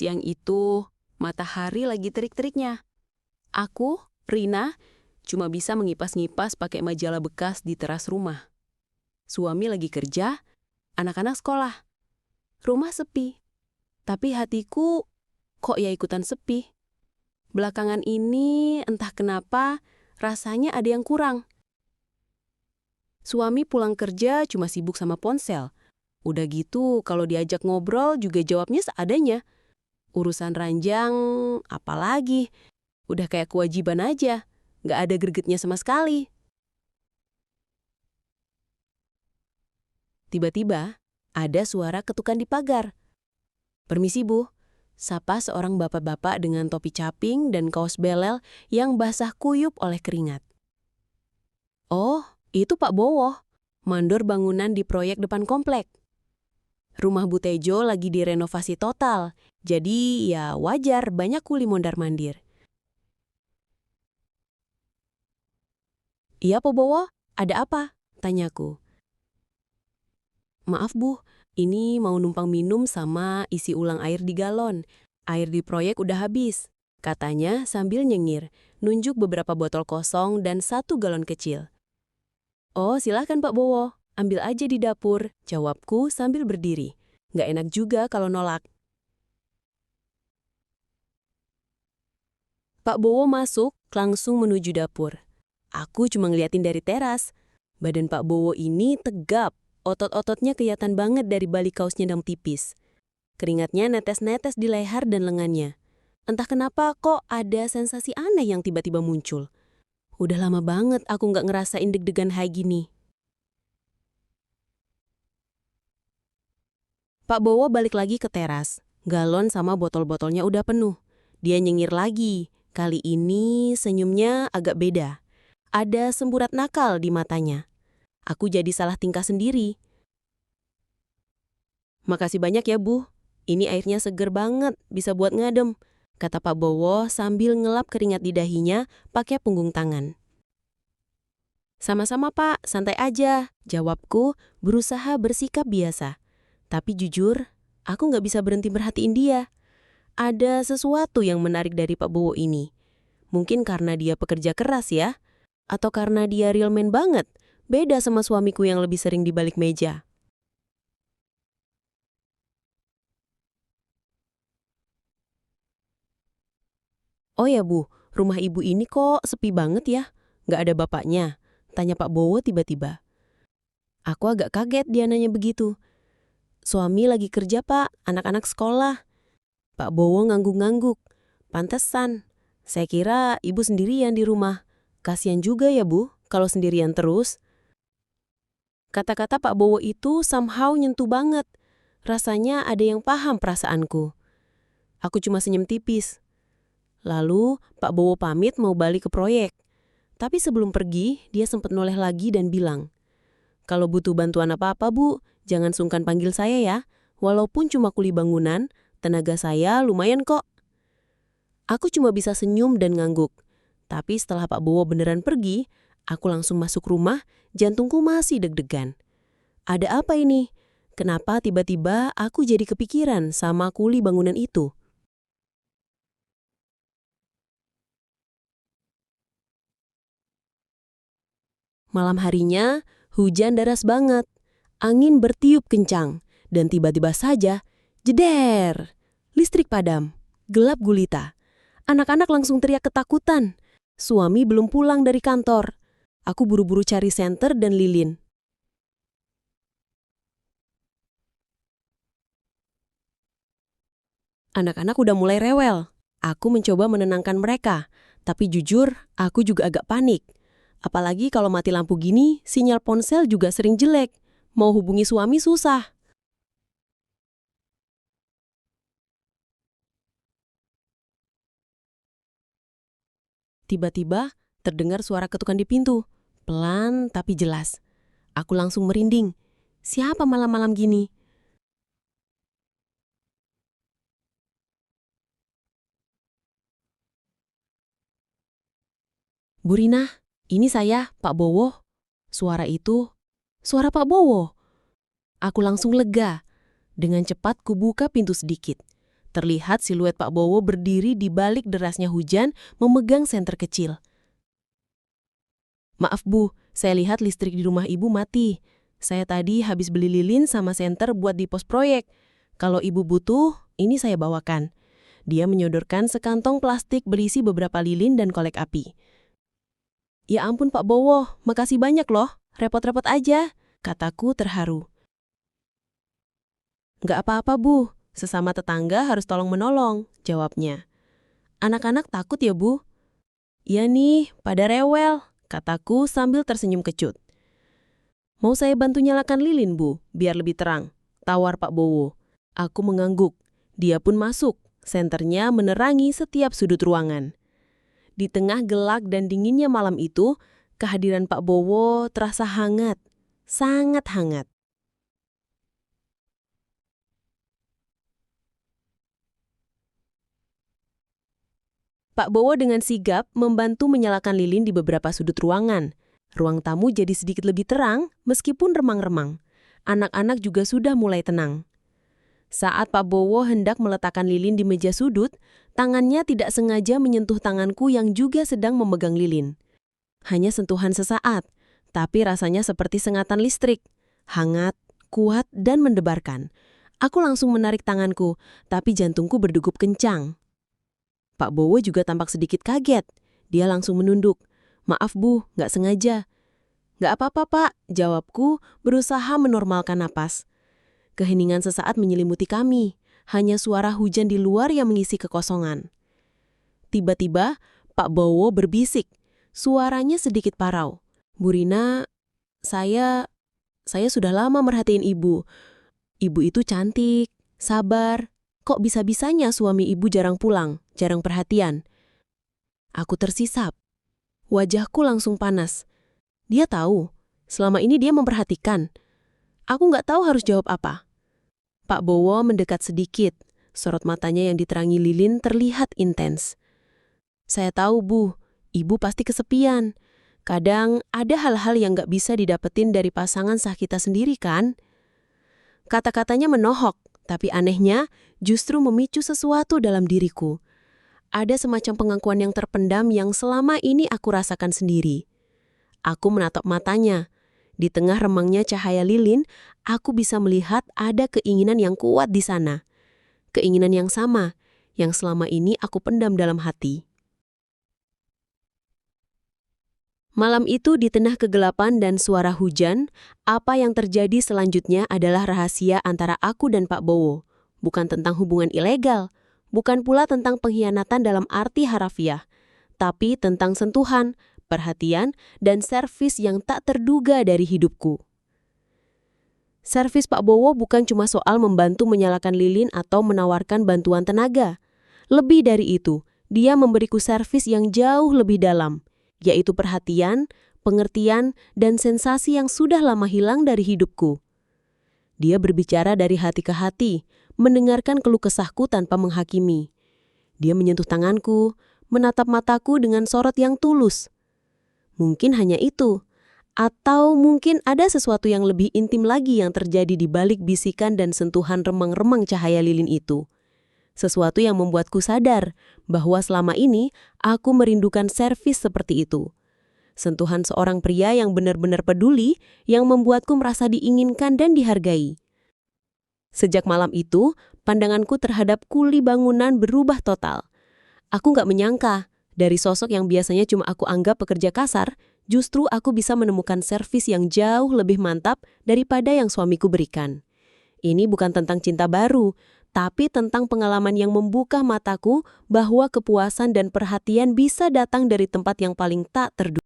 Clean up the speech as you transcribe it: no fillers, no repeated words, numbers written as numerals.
Siang itu, matahari lagi terik-teriknya. Aku, Rina, cuma bisa mengipas-ngipas pakai majalah bekas di teras rumah. Suami lagi kerja, anak-anak sekolah. Rumah sepi. Tapi hatiku kok ya ikutan sepi. Belakangan ini entah kenapa rasanya ada yang kurang. Suami pulang kerja cuma sibuk sama ponsel. Udah gitu kalau diajak ngobrol juga jawabnya seadanya. Urusan ranjang apalagi. Udah kayak kewajiban aja. Nggak ada gregetnya sama sekali. Tiba-tiba ada suara ketukan di pagar. "Permisi Bu," sapa seorang bapak-bapak dengan topi caping dan kaos belel yang basah kuyup oleh keringat. "Oh, itu Pak Bowo, mandor bangunan di proyek depan komplek. Rumah Bu Tejo lagi direnovasi total, jadi ya wajar banyak kuli mondar-mandir." "Iya Pak Bowo, ada apa?" tanyaku. "Maaf Bu, ini mau numpang minum sama isi ulang air di galon. Air di proyek udah habis," katanya sambil nyengir, nunjuk beberapa botol kosong dan 1 galon kecil. "Oh silahkan Pak Bowo, ambil aja di dapur," jawabku sambil berdiri. Nggak enak juga kalau nolak. Pak Bowo masuk langsung menuju dapur. Aku cuma ngeliatin dari teras. Badan Pak Bowo ini tegap, otot-ototnya kelihatan banget dari balik kaosnya yang tipis. Keringatnya netes-netes di leher dan lengannya. Entah kenapa kok ada sensasi aneh yang tiba-tiba muncul. Udah lama banget aku nggak ngerasain deg-degan kayak gini. Pak Bowo balik lagi ke teras. Galon sama botol-botolnya udah penuh. Dia nyengir lagi. Kali ini senyumnya agak beda. Ada semburat nakal di matanya. Aku jadi salah tingkah sendiri. "Makasih banyak ya Bu. Ini airnya seger banget, bisa buat ngadem," kata Pak Bowo sambil ngelap keringat di dahinya pakai punggung tangan. "Sama-sama Pak, santai aja," jawabku berusaha bersikap biasa. Tapi jujur, aku nggak bisa berhenti merhatiin dia. Ada sesuatu yang menarik dari Pak Bowo ini. Mungkin karena dia pekerja keras ya, atau karena dia real man banget, beda sama suamiku yang lebih sering di balik meja. "Oh ya Bu, rumah ibu ini kok sepi banget ya? Nggak ada bapaknya?" tanya Pak Bowo tiba-tiba. Aku agak kaget dia nanya begitu. "Suami lagi kerja Pak, anak-anak sekolah." Pak Bowo ngangguk-ngangguk. "Pantesan. Saya kira ibu sendirian di rumah. Kasian juga ya Bu, kalau sendirian terus." Kata-kata Pak Bowo itu somehow nyentuh banget. Rasanya ada yang paham perasaanku. Aku cuma senyum tipis. Lalu Pak Bowo pamit mau balik ke proyek. Tapi sebelum pergi, dia sempat noleh lagi dan bilang, "Kalau butuh bantuan apa-apa Bu, jangan sungkan panggil saya ya. Walaupun cuma kuli bangunan, tenaga saya lumayan kok." Aku cuma bisa senyum dan ngangguk. Tapi setelah Pak Bowo beneran pergi, aku langsung masuk rumah, jantungku masih deg-degan. Ada apa ini? Kenapa tiba-tiba aku jadi kepikiran sama kuli bangunan itu? Malam harinya, hujan deras banget. Angin bertiup kencang, dan tiba-tiba saja, jeder! Listrik padam, gelap gulita. Anak-anak langsung teriak ketakutan. Suami belum pulang dari kantor. Aku buru-buru cari senter dan lilin. Anak-anak udah mulai rewel. Aku mencoba menenangkan mereka, tapi jujur, aku juga agak panik. Apalagi kalau mati lampu gini, sinyal ponsel juga sering jelek. Mau hubungi suami susah. Tiba-tiba, terdengar suara ketukan di pintu. Pelan tapi jelas. Aku langsung merinding. Siapa malam-malam gini? "Bu Rina, ini saya, Pak Bowo." Suara itu, suara Pak Bowo. Aku langsung lega. Dengan cepat kubuka pintu sedikit. Terlihat siluet Pak Bowo berdiri di balik derasnya hujan memegang senter kecil. "Maaf Bu, saya lihat listrik di rumah Ibu mati. Saya tadi habis beli lilin sama senter buat di pos proyek. Kalau Ibu butuh, ini saya bawakan." Dia menyodorkan sekantong plastik berisi beberapa lilin dan korek api. "Ya ampun Pak Bowo, makasih banyak loh. Repot-repot aja," kataku terharu. "Nggak apa-apa Bu, sesama tetangga harus tolong-menolong," jawabnya. "Anak-anak takut ya Bu?" "Iya nih, pada rewel," kataku sambil tersenyum kecut. "Mau saya bantu nyalakan lilin Bu, biar lebih terang," tawar Pak Bowo. Aku mengangguk. Dia pun masuk, senternya menerangi setiap sudut ruangan. Di tengah gelap dan dinginnya malam itu, kehadiran Pak Bowo terasa hangat, sangat hangat. Pak Bowo dengan sigap membantu menyalakan lilin di beberapa sudut ruangan. Ruang tamu jadi sedikit lebih terang, meskipun remang-remang. Anak-anak juga sudah mulai tenang. Saat Pak Bowo hendak meletakkan lilin di meja sudut, tangannya tidak sengaja menyentuh tanganku yang juga sedang memegang lilin. Hanya sentuhan sesaat, tapi rasanya seperti sengatan listrik. Hangat, kuat, dan mendebarkan. Aku langsung menarik tanganku, tapi jantungku berdegup kencang. Pak Bowo juga tampak sedikit kaget. Dia langsung menunduk. "Maaf Bu, nggak sengaja." "Nggak apa-apa Pak," jawabku, berusaha menormalkan napas. Keheningan sesaat menyelimuti kami. Hanya suara hujan di luar yang mengisi kekosongan. Tiba-tiba, Pak Bowo berbisik. Suaranya sedikit parau. "Bu Rina, saya sudah lama merhatiin Ibu. Ibu itu cantik, sabar. Kok bisa-bisanya suami Ibu jarang pulang, jarang perhatian?" Aku tersisap. Wajahku langsung panas. Dia tahu, selama ini dia memperhatikan. Aku nggak tahu harus jawab apa. Pak Bowo mendekat sedikit. Sorot matanya yang diterangi lilin terlihat intens. "Saya tahu Bu, Ibu pasti kesepian. Kadang ada hal-hal yang nggak bisa didapetin dari pasangan sah kita sendiri kan?" Kata-katanya menohok, tapi anehnya justru memicu sesuatu dalam diriku. Ada semacam pengakuan yang terpendam yang selama ini aku rasakan sendiri. Aku menatap matanya. Di tengah remangnya cahaya lilin, aku bisa melihat ada keinginan yang kuat di sana. Keinginan yang sama, yang selama ini aku pendam dalam hati. Malam itu di tengah kegelapan dan suara hujan, apa yang terjadi selanjutnya adalah rahasia antara aku dan Pak Bowo. Bukan tentang hubungan ilegal, bukan pula tentang pengkhianatan dalam arti harafiah, tapi tentang sentuhan, perhatian, dan servis yang tak terduga dari hidupku. Servis Pak Bowo bukan cuma soal membantu menyalakan lilin atau menawarkan bantuan tenaga. Lebih dari itu, dia memberiku servis yang jauh lebih dalam, yaitu perhatian, pengertian, dan sensasi yang sudah lama hilang dari hidupku. Dia berbicara dari hati ke hati, mendengarkan keluh kesahku tanpa menghakimi. Dia menyentuh tanganku, menatap mataku dengan sorot yang tulus. Mungkin hanya itu, atau mungkin ada sesuatu yang lebih intim lagi yang terjadi di balik bisikan dan sentuhan remang-remang cahaya lilin itu. Sesuatu yang membuatku sadar bahwa selama ini aku merindukan servis seperti itu. Sentuhan seorang pria yang benar-benar peduli, yang membuatku merasa diinginkan dan dihargai. Sejak malam itu, pandanganku terhadap kuli bangunan berubah total. Aku nggak menyangka, dari sosok yang biasanya cuma aku anggap pekerja kasar, justru aku bisa menemukan servis yang jauh lebih mantap daripada yang suamiku berikan. Ini bukan tentang cinta baru, tapi tentang pengalaman yang membuka mataku bahwa kepuasan dan perhatian bisa datang dari tempat yang paling tak terduga.